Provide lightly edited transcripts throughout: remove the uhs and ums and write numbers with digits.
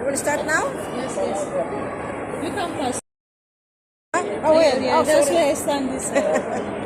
Will start now? Yes, yes. You come first. Oh, well. Yeah, Oh, that's sorry. where I stand this side.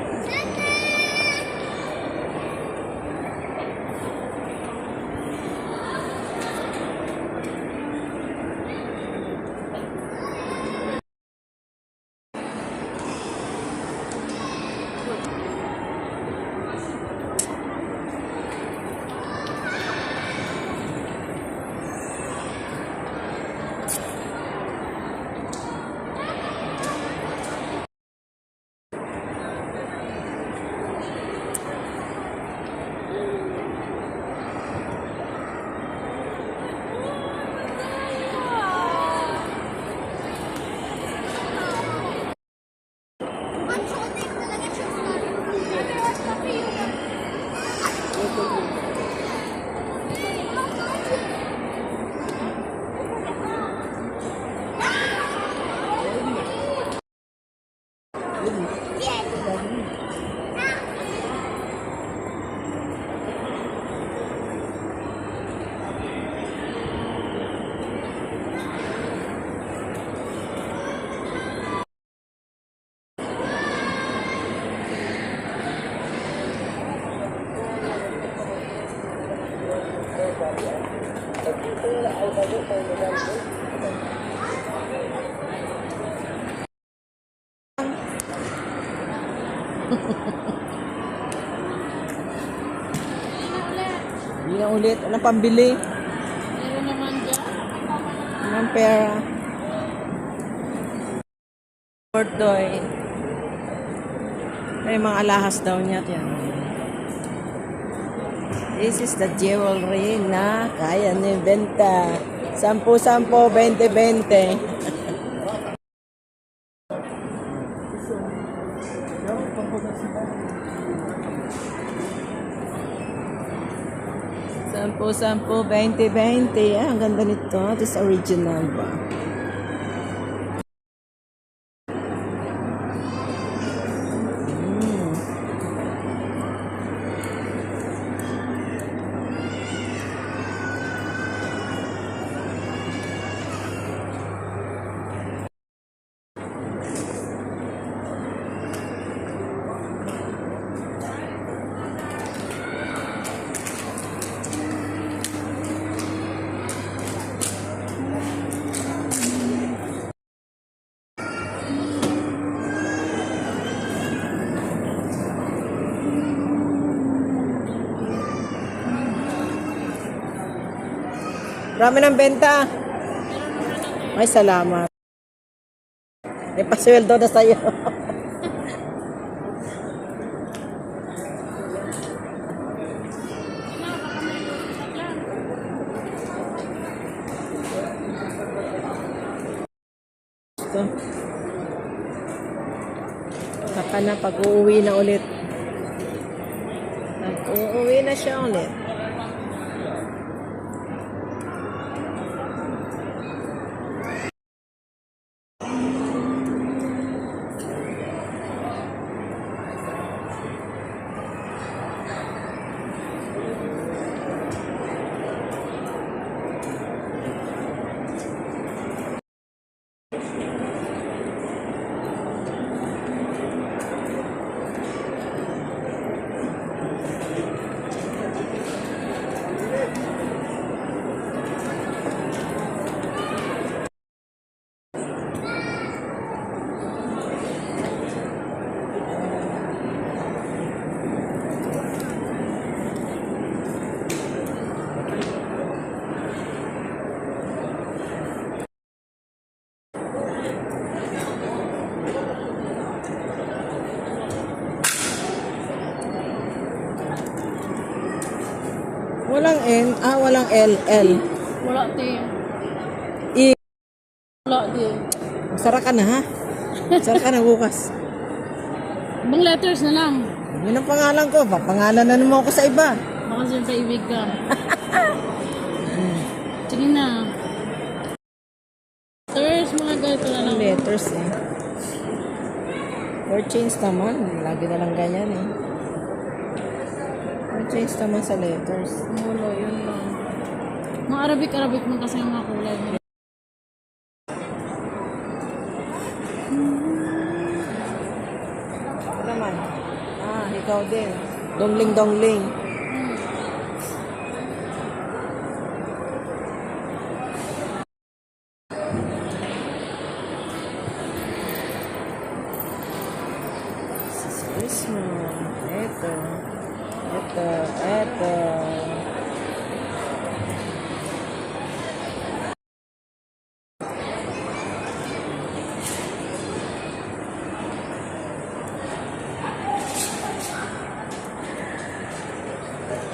Hindi na ulit. Anong pambili? Meron naman dyan. Anong pera? Portoy. May mga alahas daw niya. Yan. This is the jewelry na kaya ni benta. 10-10, 20-20. Sampu, 20-20. Ah, ang ganda nito. Ito is original ba? Marami ng benta. Ay, salamat. May pasweldo na sa'yo. Ito. Saka na pag-uuwi na ulit. Pag-uuwi na siya ulit. Walang N. Walang L. L. Wala din. E. Wala din. Sara ka na, ha? Sara ka na bukas. Ibang letters na lang. Yun ang pangalan ko. Pangalan na naman ako sa iba. Baka siyempre ibig ka. Sige na. Letters, mga ganito na lang. Letters, eh. For change naman. Lagi na lang ganyan, eh. For change naman sa letters. Mulo, yun lang. Mga Arabic mo kasi yung mga kulay mo. Ano naman? Ikaw din. Dongling. Christmas. Ito.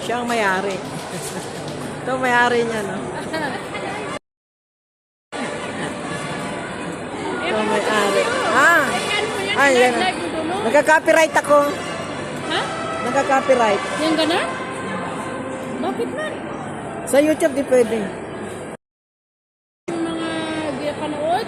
Siya ang may-ari. Ito may-ari niya, no? Ito may-ari. Yan. Nagka-copyright ako. Ha? Nagka-copyright. Yan gana? Bakit man? Sa YouTube di pwede. Yung mga di panood?